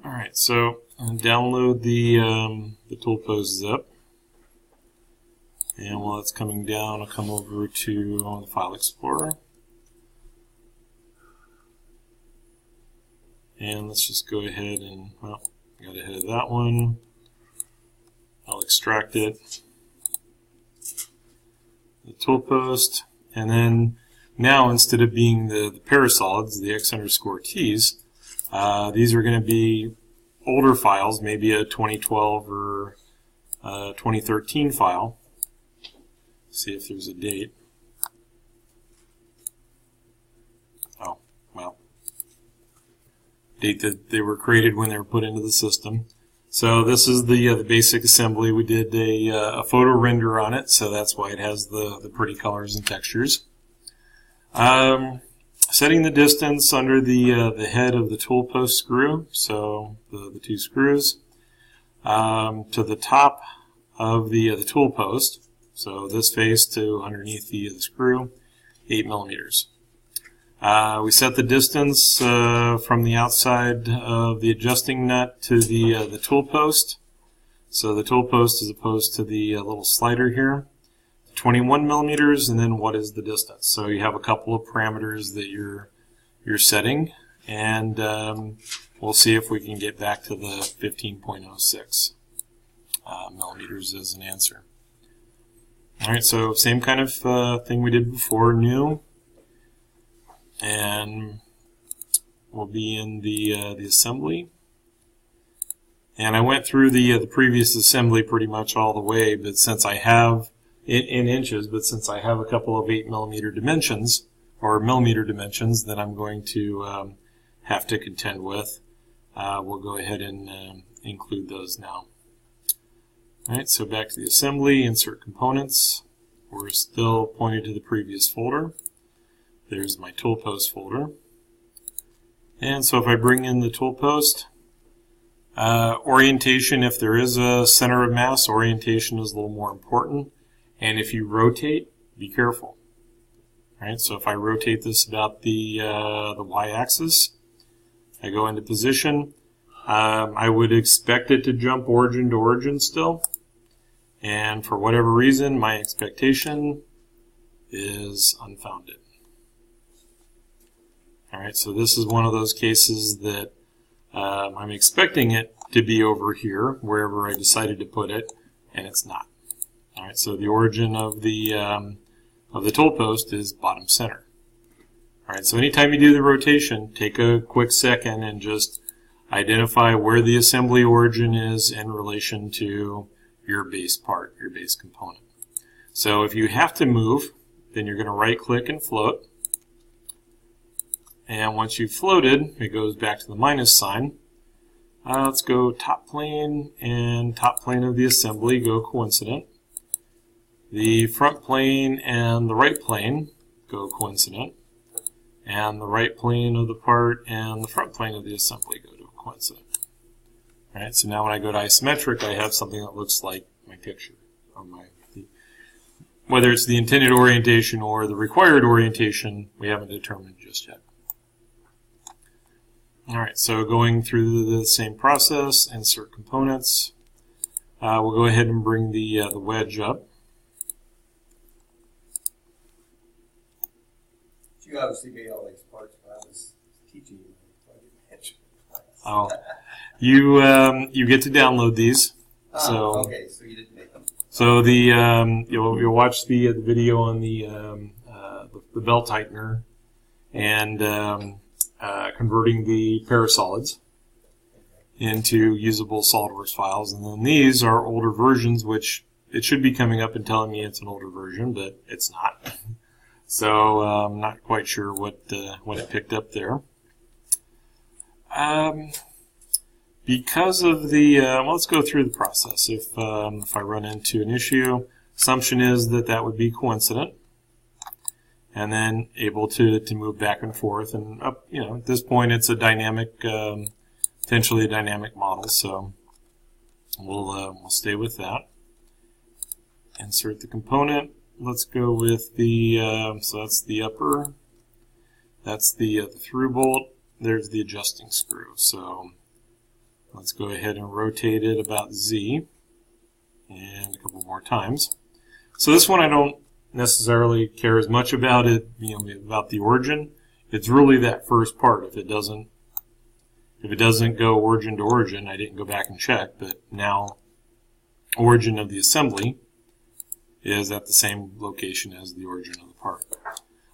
Alright, so download the tool post zip. And while it's coming down, I'll come over to the File Explorer. And let's just go ahead and, well, I got ahead of that one. I'll extract it. The tool post. And then now, instead of being the parasolids, the x_t's, these are going to be older files, maybe a 2012 or 2013 file. See if there's a date. Oh, well. Date that they were created when they were put into the system. So this is the basic assembly. We did a photo render on it, so that's why it has the pretty colors and textures. Setting the distance under the head of the tool post screw, so the two screws, to the top of the tool post, so this face to underneath the screw, 8 millimeters. We set the distance from the outside of the adjusting nut to the tool post. So the tool post as opposed to the little slider here, 21 millimeters, and then what is the distance? So you have a couple of parameters that you're setting, and we'll see if we can get back to the 15.06 millimeters as an answer. All right, so same kind of thing we did before, new, and we'll be in the assembly. And I went through the previous assembly pretty much all the way, but since I have in inches, but since I have a couple of 8 millimeter dimensions, or millimeter dimensions, that I'm going to have to contend with, we'll go ahead and include those now. Alright, so back to the assembly, insert components. We're still pointed to the previous folder. There's my tool post folder. And so if I bring in the tool post, orientation, if there is a center of mass, orientation is a little more important. And if you rotate, be careful. All right, so if I rotate this about the y-axis, I go into position. I would expect it to jump origin to origin still. And for whatever reason, my expectation is unfounded. All right, so this is one of those cases that I'm expecting it to be over here, wherever I decided to put it, and it's not. All right, so the origin of the tool post is bottom center. All right, so anytime you do the rotation, take a quick second and just identify where the assembly origin is in relation to your base part, your base component. So if you have to move, then you're going to right-click and float. And once you've floated, it goes back to the minus sign. Let's go top plane and top plane of the assembly, go coincident. The front plane and the right plane go coincident. And the right plane of the part and the front plane of the assembly go to coincident. All right, so now when I go to isometric, I have something that looks like my picture. Or whether it's the intended orientation or the required orientation, we haven't determined just yet. All right, so going through the same process, insert components. We'll go ahead and bring the wedge up. You obviously made all these parts when I was teaching you. I didn't mention class. Oh, you get to download these. So okay, so you didn't make them. So the you'll watch the video on the belt tightener and converting the parasolids into usable SolidWorks files, and then these are older versions, which it should be coming up and telling me it's an older version, but it's not. So I'm not quite sure what it picked up there. Because of the, well, let's go through the process. If I run into an issue, assumption is that would be coincident, and then able to move back and forth. And up, at this point, it's a dynamic, potentially a dynamic model. So we'll stay with that. Insert the component. Let's go with the, so that's the upper, that's the through bolt, there's the adjusting screw. So Let's go ahead and rotate it about Z and a couple more times. So this one I don't necessarily care as much about it, about the origin. It's really that first part. If it doesn't go origin to origin, I didn't go back and check, but now origin of the assembly is at the same location as the origin of the part.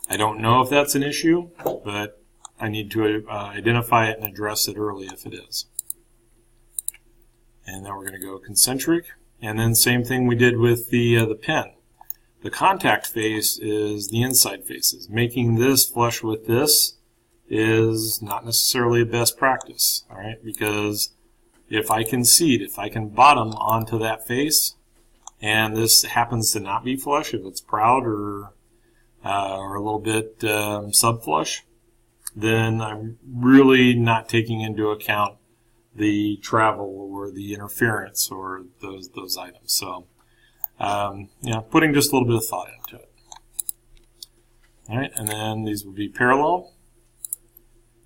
I don't know if that's an issue, but I need to identify it and address it early if it is. And then we're going to go concentric, and then same thing we did with the pen. The contact face is the inside faces. Making this flush with this is not necessarily a best practice, all right? Because if I can seed, if I can bottom onto that face, and this happens to not be flush, if it's proud or a little bit subflush, then I'm really not taking into account the travel or the interference or those items. So, putting just a little bit of thought into it. All right, and then these will be parallel.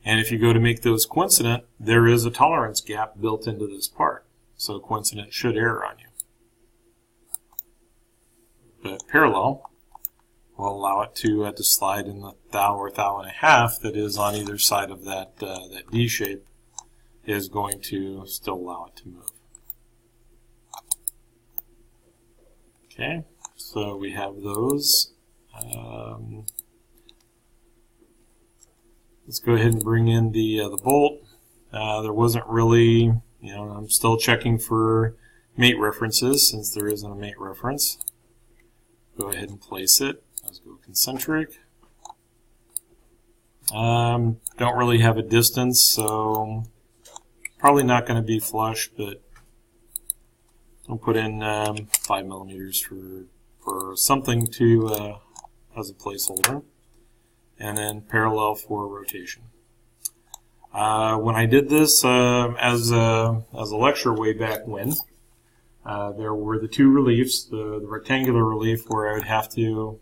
And if you go to make those coincident, there is a tolerance gap built into this part. So coincident should error on you. But parallel will allow it to slide in the thou or thou and a half that is on either side of that D shape is going to still allow it to move. Okay, so we have those. Let's go ahead and bring in the bolt. There wasn't really, I'm still checking for mate references since there isn't a mate reference. Go ahead and place it. Let's go concentric. Don't really have a distance, so probably not going to be flush, but I'll put in 5 millimeters for something to as a placeholder, and then parallel for rotation. When I did this as a lecture way back when, there were the two reliefs, the rectangular relief where I would have to,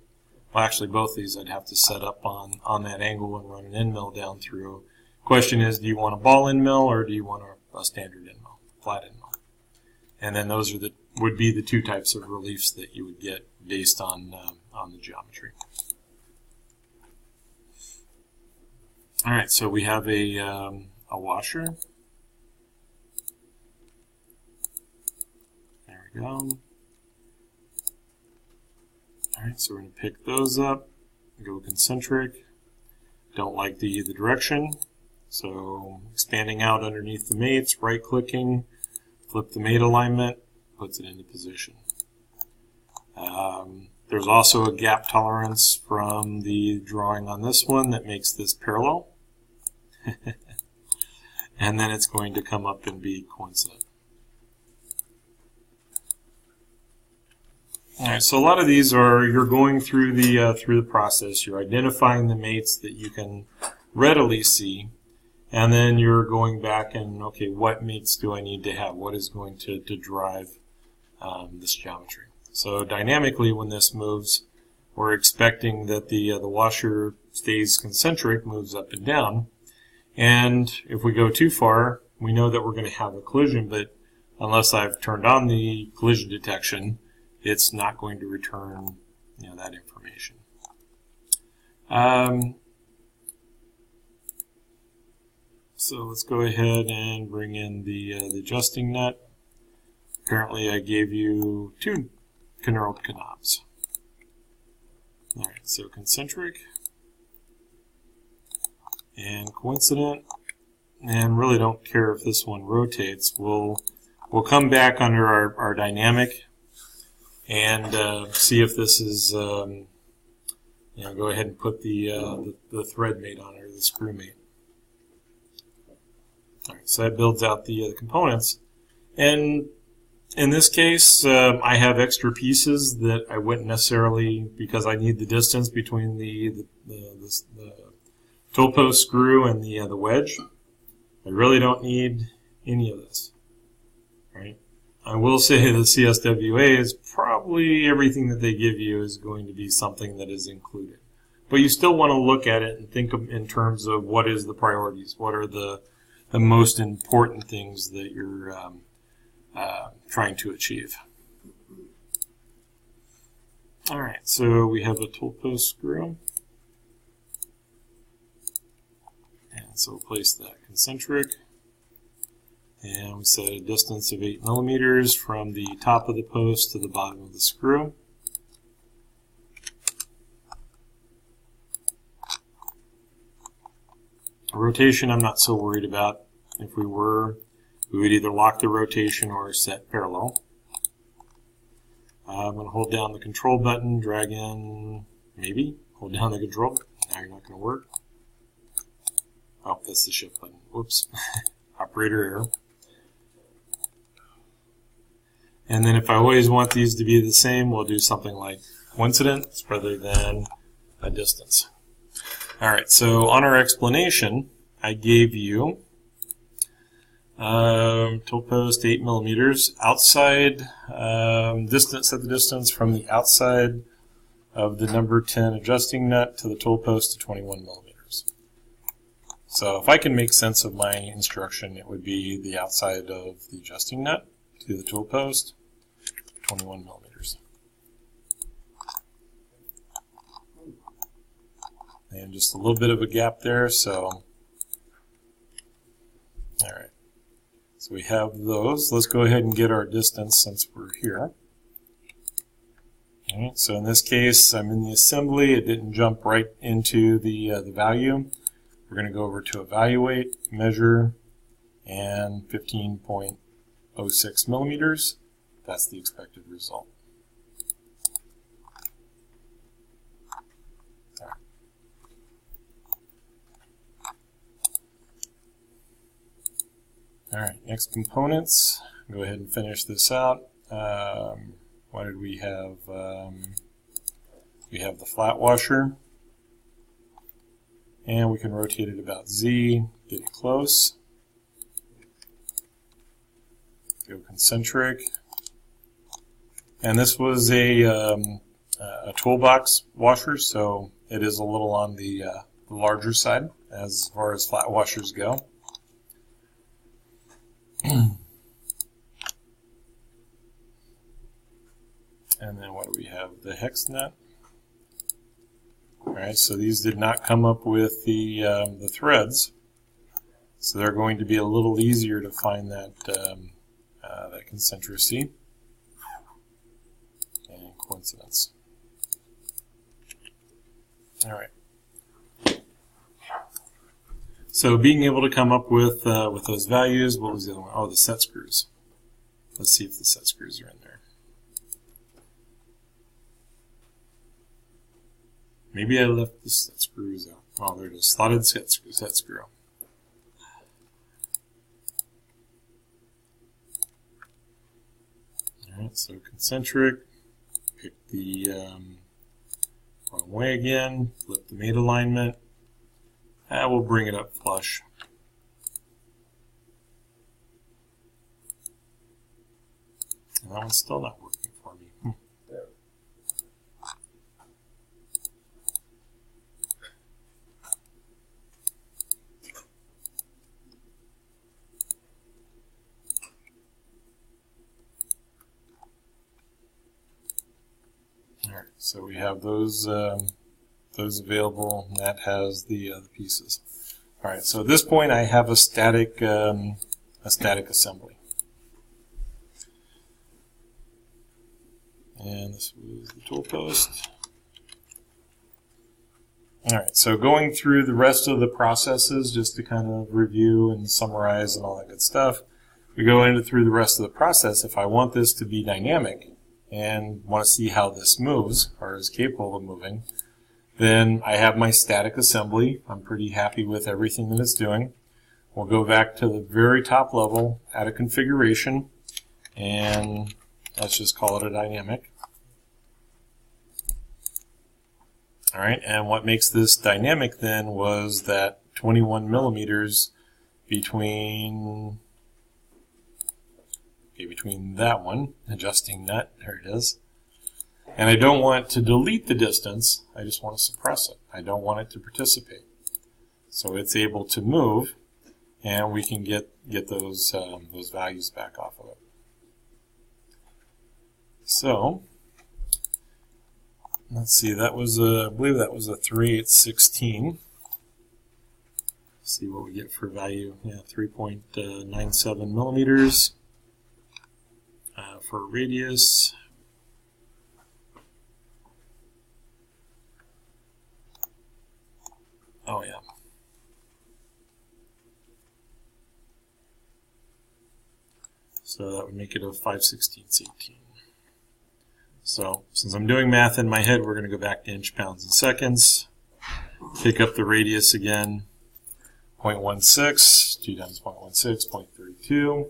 well actually both these I'd have to set up on that angle and run an end mill down through. Question is, do you want a ball end mill or do you want a standard end mill, flat end mill? And then those are would be the two types of reliefs that you would get based on the geometry. All right, so we have a washer. There we go. All right, so we're going to pick those up, go concentric. Don't like the direction, so expanding out underneath the mates, right-clicking, flip the mate alignment, puts it into position. There's also a gap tolerance from the drawing on this one that makes this parallel. And then it's going to come up and be coincident. All right, so a lot of these are, you're going through the process. You're identifying the mates that you can readily see, and then you're going back and, okay, what mates do I need to have? What is going to drive this geometry? So dynamically, when this moves, we're expecting that the washer stays concentric, moves up and down. And if we go too far, we know that we're going to have a collision, but unless I've turned on the collision detection, it's not going to return that information. So let's go ahead and bring in the adjusting nut. Apparently I gave you two knurled knobs. All right, so concentric and coincident, and really don't care if this one rotates. We'll come back under our dynamic and see if this is, go ahead and put the thread mate on it, or the screw mate. All right, so that builds out the components. And in this case, I have extra pieces that I wouldn't necessarily, because I need the distance between the toe post screw and the wedge. I really don't need any of this. Right? I will say the CSWA is probably everything that they give you is going to be something that is included. But you still want to look at it and think in terms of what is the priorities, what are the the most important things that you're trying to achieve. All right, so we have a tool post screw. And so we'll place that concentric. And we set a distance of 8 millimeters from the top of the post to the bottom of the screw. Rotation I'm not so worried about. If we were, we would either lock the rotation or set parallel. I'm going to hold down the control button, drag in, maybe, hold down the control. Now you're not going to work. Oh, that's the shift button. Whoops. Operator error. And then if I always want these to be the same, we'll do something like coincidence rather than a distance. All right, so on our explanation, I gave you tool post 8 millimeters, outside distance, set the distance from the outside of the number 10 adjusting nut to the tool post to 21 millimeters. So if I can make sense of my instruction, it would be the outside of the adjusting nut to the tool post, 21 millimeters. And just a little bit of a gap there, so all right. So we have those. Let's go ahead and get our distance since we're here. All right, so in this case, I'm in the assembly. It didn't jump right into the value. We're going to go over to evaluate, measure, and 15.06 millimeters. That's the expected result. All right, next components. Go ahead and finish this out. What did we have? We have the flat washer. And we can rotate it about Z, get it close. Go concentric. And this was a toolbox washer, so it is a little on the larger side as far as flat washers go. And then what do we have? The Hex Net. Alright, so these did not come up with the threads, so they're going to be a little easier to find that that concentricity and coincidence. Alright. So being able to come up with those values, what was the other one? Oh, the set screws. Let's see if the set screws are in there. Maybe I left the set screws out. Oh, there it is. Slotted set screw. Alright, so concentric. Pick the wrong way again. Flip the mate alignment. We'll bring it up flush. And that one's still not working for me. Alright, so we have those available, and that has the pieces. All right, so at this point I have a static assembly. And this was the tool post. All right, so going through the rest of the processes, just to kind of review and summarize and all that good stuff, we go through the rest of the process. If I want this to be dynamic and want to see how this moves or is capable of moving, then I have my static assembly. I'm pretty happy with everything that it's doing. We'll go back to the very top level, add a configuration, and let's just call it a dynamic. All right, and what makes this dynamic then was that 21 millimeters between that one, adjusting nut, there it is. And I don't want to delete the distance, I just want to suppress it. I don't want it to participate. So it's able to move, and we can get those values back off of it. So let's see, that was I believe that was a 3/816. See what we get for value. Yeah, 3.97 millimeters for radius. Oh yeah. So that would make it a 5/1618. So since I'm doing math in my head, we're going to go back to inch, pounds, and seconds. Pick up the radius again. 0.16, 2 times 0.16, 0.32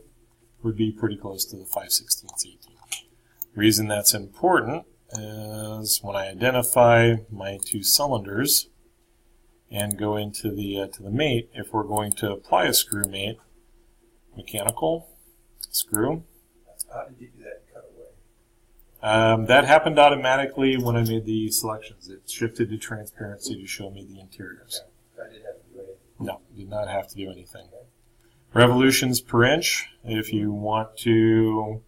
would be pretty close to the 5/1618. The reason that's important is when I identify my two cylinders and go into the mate, if we're going to apply a screw mate, mechanical screw. How did you do that cutaway? That happened automatically when I made the selections. It shifted to transparency to show me the interiors. Okay. I didn't have to do anything. No, did not have to do anything. Okay. Revolutions per inch. If you want to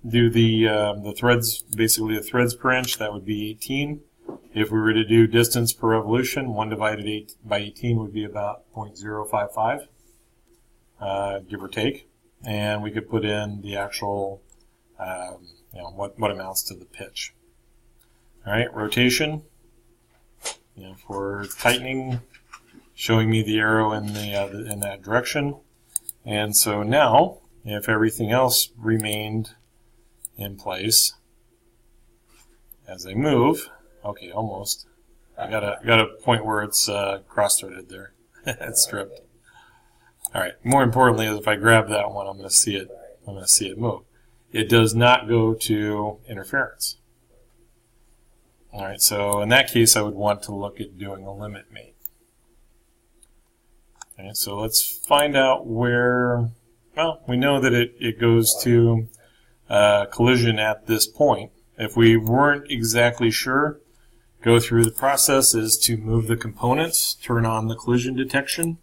do the threads, basically the threads per inch, that would be 18. If we were to do distance per revolution, 1 divided by 18 would be about 0.055, give or take. And we could put in the actual, what amounts to the pitch. All right, rotation. For tightening, showing me the arrow in in that direction. And so now, if everything else remained in place as I move, okay, almost. I got a point where it's cross-threaded there. It's stripped. All right. More importantly, is if I grab that one, I'm going to see it. I'm going to see it move. It does not go to interference. All right. So in that case, I would want to look at doing a limit mate. Okay. So let's find out where. Well, we know that it goes to collision at this point. If we weren't exactly sure, go through the process is to move the components, turn on the collision detection,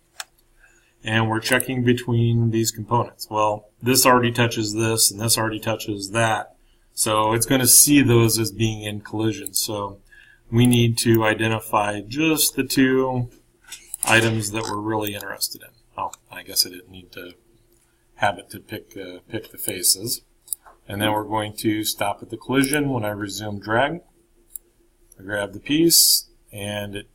and we're checking between these components. Well, this already touches this, and this already touches that, so it's going to see those as being in collision. So we need to identify just the two items that we're really interested in. Oh, I guess I didn't need to have it to pick the faces. And then we're going to stop at the collision when I resume drag. I grab the piece, and it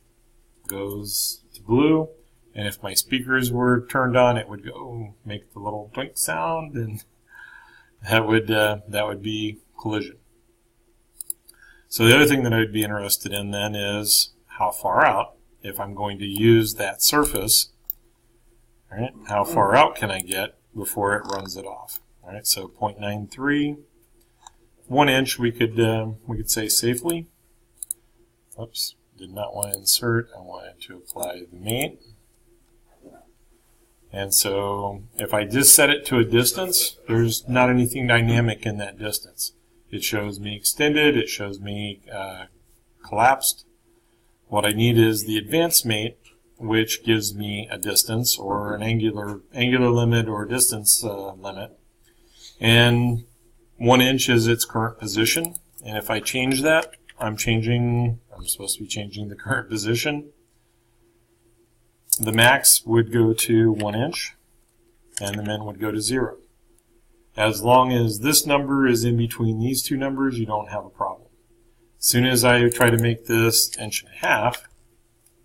goes to blue. And if my speakers were turned on, it would go make the little twink sound, and that would be collision. So the other thing that I would be interested in then is how far out, if I'm going to use that surface, all right, how far out can I get before it runs it off? All right, so 0.93, 1 inch we could say safely. Oops, did not want to insert. I wanted to apply the mate. And so if I just set it to a distance, there's not anything dynamic in that distance. It shows me extended, it shows me collapsed. What I need is the advanced mate, which gives me a distance or an angular limit or distance limit. And 1 inch is its current position. And if I change that, I'm supposed to be changing the current position. The max would go to 1 inch, and the min would go to 0. As long as this number is in between these two numbers, you don't have a problem. As soon as I try to make this 1.5 inches,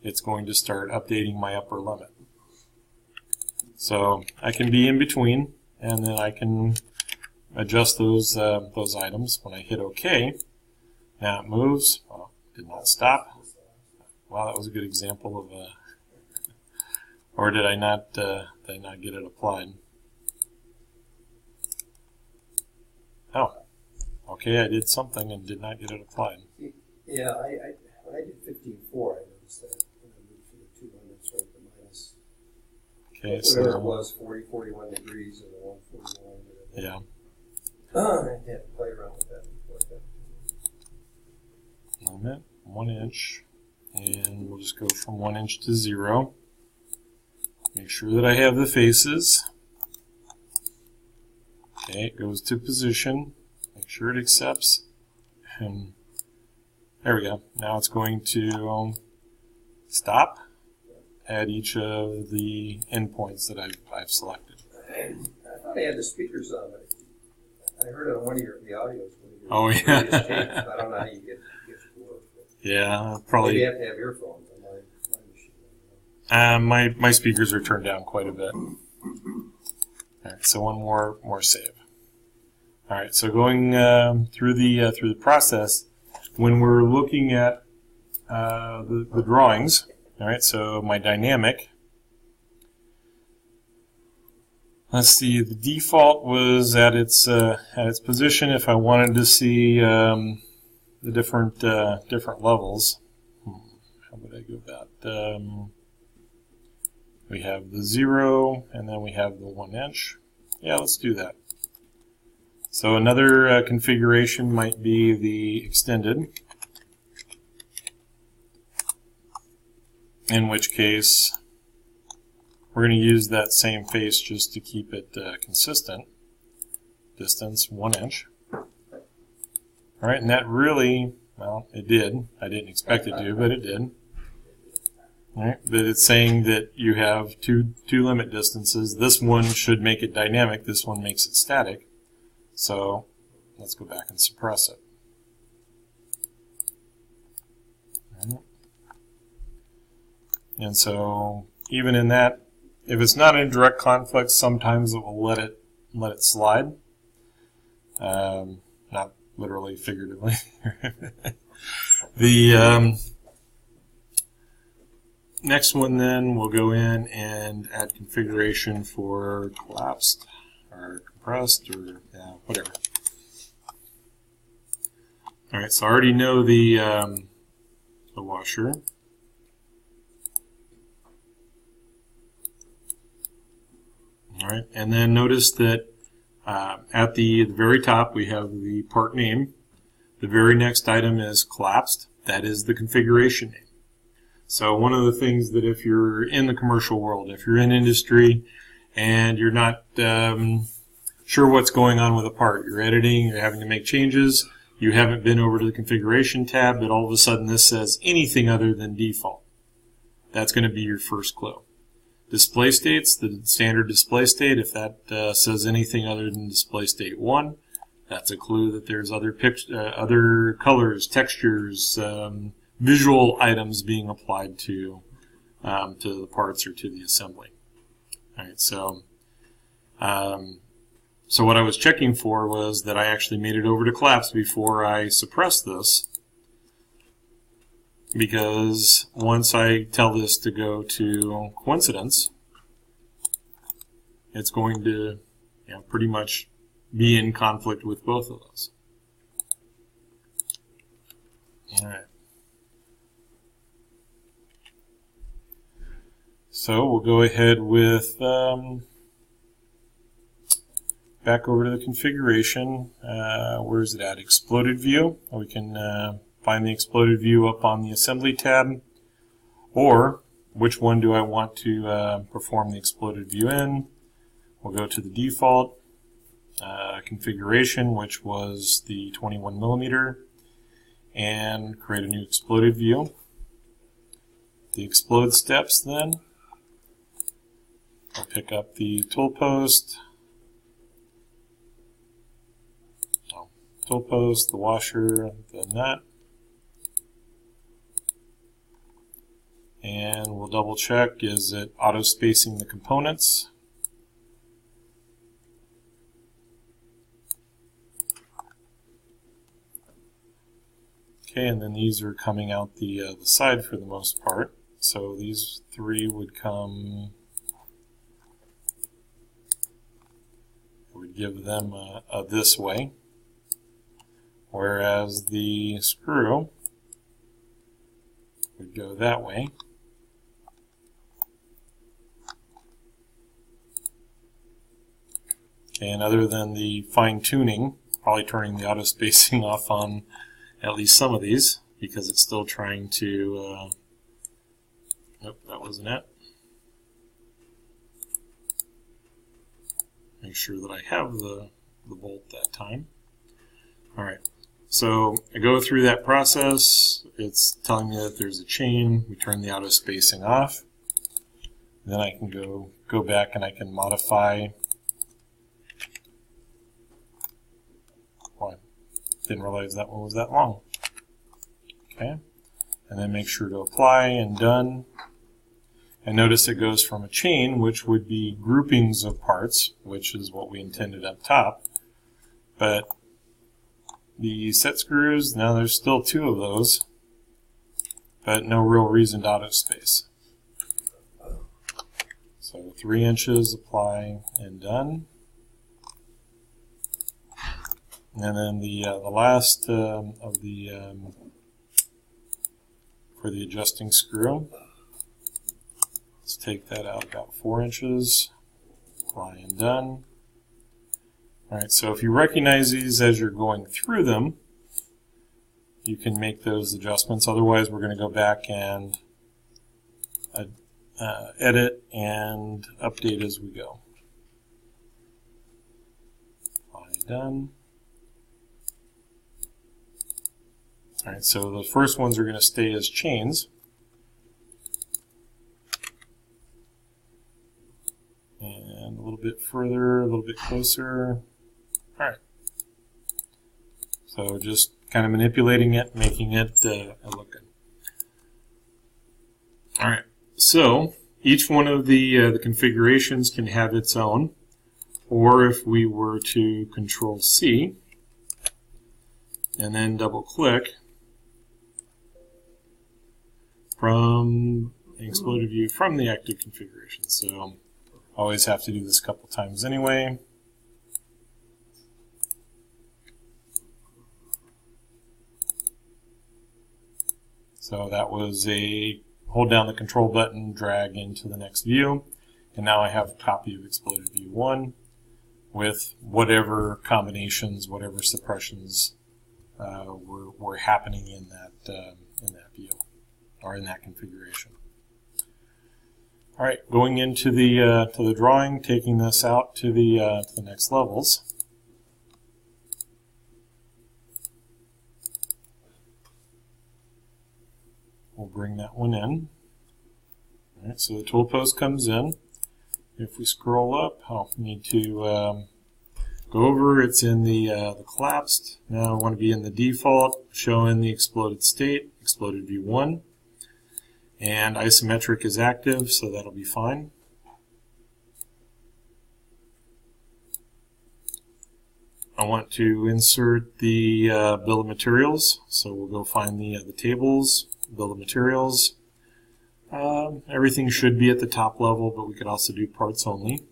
it's going to start updating my upper limit. So I can be in between, and then I can adjust those items. When I hit OK, now it moves. Oh, did not stop. Wow, that was a good example of a. Or did I not get it applied? Oh, okay, I did something and did not get it applied. Yeah, when I did 15.4, I noticed that when I moved to the 2 limits, right, the minus. Okay, whatever so it was, 41 degrees and the 141. Yeah. I had to play around with that before I got Limit 1 inch And we'll just go from 1 inch to 0. Make sure that I have the faces. Okay, it goes to position. Make sure it accepts. And there we go. Now it's going to stop at each of the endpoints that I've selected. I thought I had the speakers on, but I heard it on one of the audios. Oh, yeah. Tapes. I don't know how you get it to work. Yeah, probably. Maybe you have to have earphones on my machine. My speakers are turned down quite a bit. All right, so one more save. All right, so going through the process, when we're looking at the drawings, all right, so my dynamic. Let's see, the default was at its position. If I wanted to see the different levels, how would I go about? We have the 0, and then we have the 1 inch. Yeah, let's do that. So another configuration might be the extended, in which case we're going to use that same face just to keep it consistent. Distance 1 inch. All right, and that really, well, it did. I didn't expect it to, but it did. All right, but it's saying that you have two limit distances. This one should make it dynamic. This one makes it static. So let's go back and suppress it. All right. And so even in that, if it's not in direct conflict, sometimes it will let it slide. Not literally, figuratively. The next one then, we'll go in and add configuration for collapsed or compressed or whatever. All right, so I already know the washer. All right, and then notice that at the very top we have the part name. The very next item is collapsed. That is the configuration name. So one of the things that if you're in the commercial world, if you're in industry and you're not sure what's going on with a part, you're editing, you're having to make changes, you haven't been over to the configuration tab, but all of a sudden this says anything other than default. That's going to be your first clue. Display states, the standard display state, if that says anything other than display state 1, that's a clue that there's other colors, textures, visual items being applied to the parts or to the assembly. All right, so what I was checking for was that I actually made it over to collapse before I suppressed this, because once I tell this to go to coincidence, it's going to pretty much be in conflict with both of those. All right. So we'll go ahead with back over to the configuration. Where is it at? Exploded view. We can find the exploded view up on the assembly tab. Or which one do I want to perform the exploded view in? We'll go to the default configuration, which was the 21 millimeter, and create a new exploded view. The explode steps then. I'll pick up the tool post, the washer, the nut, and we'll double check, is it auto spacing the components? Okay, and then these are coming out the side for the most part. So these three would come, would give them a this way, whereas the screw would go that way. Okay, and other than the fine tuning, probably turning the auto spacing off on at least some of these, because it's still trying to Nope, that wasn't it. Make sure that I have the bolt that time. Alright, so I go through that process. It's telling me that there's a chain. We turn the auto spacing off. Then I can go back and I can modify. Oh, I didn't realize that one was that long. Okay, and then make sure to apply and done. And notice it goes from a chain, which would be groupings of parts, which is what we intended up top. But the set screws, now there's still 2 of those, but no real reason to auto space. So 3 inches, apply and done. And then the last of the for the adjusting screw. Let's take that out about 4 inches, apply and done. Alright, so if you recognize these as you're going through them, you can make those adjustments. Otherwise, we're going to go back and edit and update as we go. Apply done. Alright, so the first ones are going to stay as chains. And a little bit further, a little bit closer. Alright. So just kind of manipulating it, making it look good. Alright, so each one of the configurations can have its own. Or if we were to Control C and then double click from the exploded view from the active configuration. So always have to do this a couple times anyway. So that was a hold down the control button, drag into the next view, and now I have a copy of exploded view 1 with whatever combinations, whatever suppressions were happening in that view or in that configuration. All right, going into the drawing, taking this out to the next levels. We'll bring that one in. All right, so the tool post comes in. If we scroll up, I'll need to go over. It's in the collapsed. Now I want to be in the default, showing the exploded state, exploded view 1. And isometric is active, so that'll be fine. I want to insert the bill of materials, so we'll go find the tables, bill of materials. Everything should be at the top level, but we could also do parts only.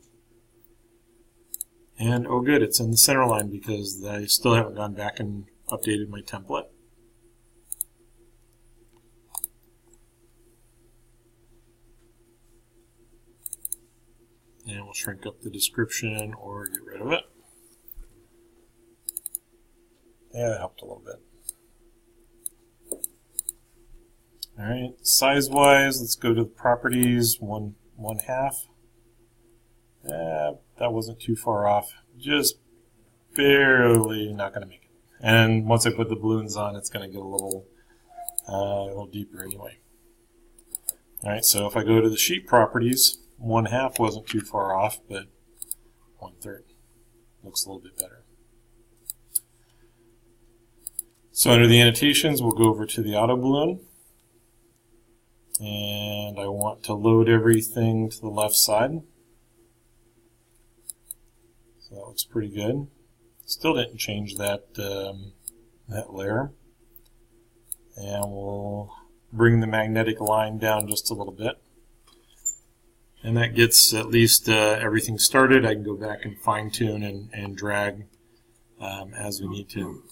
And oh good, it's in the center line because I still haven't gone back and updated my template. And we'll shrink up the description or get rid of it. Yeah, that helped a little bit. Alright, size-wise, let's go to the properties, 1/2. That wasn't too far off. Just barely not going to make it. And once I put the balloons on, it's going to get a little deeper anyway. Alright, so if I go to the sheet properties, 1/2 wasn't too far off, but 1/3 looks a little bit better. So under the annotations, we'll go over to the auto balloon. And I want to load everything to the left side. So that looks pretty good. Still didn't change that, that layer. And we'll bring the magnetic line down just a little bit. And that gets at least everything started. I can go back and fine tune and drag as we need to.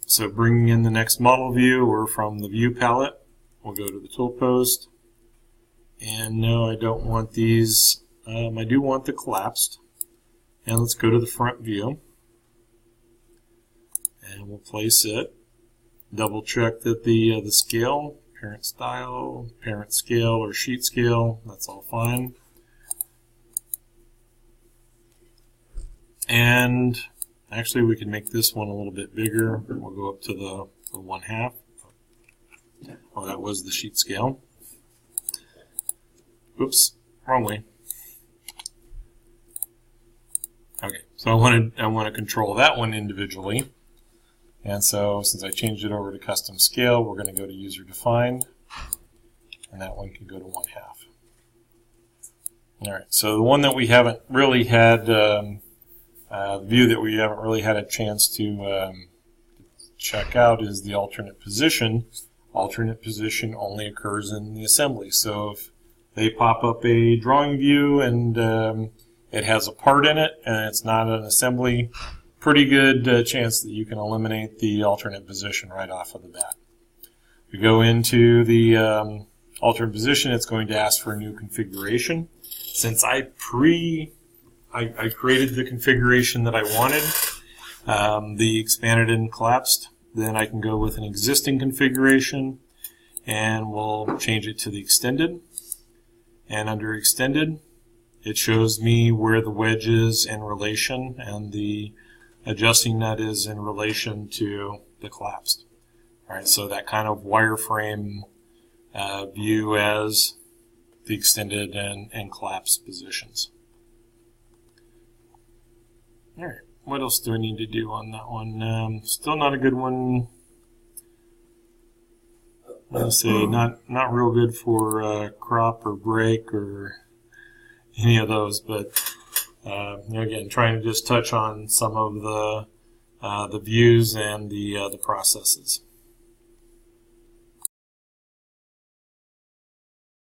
So bringing in the next model view, or from the view palette, we'll go to the tool post. And no, I don't want these. I do want the collapsed. And let's go to the front view. And we'll place it. double check that the scale, parent style, parent scale, or sheet scale, that's all fine. And actually, we can make this one a little bit bigger. We'll go up to the 1/2. Oh, that was the sheet scale. Oops, wrong way. Okay, so I want to control that one individually. And so since I changed it over to custom scale, we're going to go to user defined, and that one can go to 1/2. All right, so the one that we haven't really had, the view that we haven't really had a chance to check out is the alternate position. Alternate position only occurs in the assembly. So if they pop up a drawing view and it has a part in it and it's not an assembly, pretty good chance that you can eliminate the alternate position right off of the bat. We go into the alternate position, it's going to ask for a new configuration. Since I created the configuration that I wanted, the expanded and collapsed, then I can go with an existing configuration and we'll change it to the extended. And under extended, it shows me where the wedge is in relation and the adjusting nut is in relation to the collapsed. All right, so that kind of wireframe view as the extended and collapsed positions. All right, what else do I need to do on that one? Still not a good one. Let's say not real good for crop or break or any of those, but again, trying to just touch on some of the views and the processes.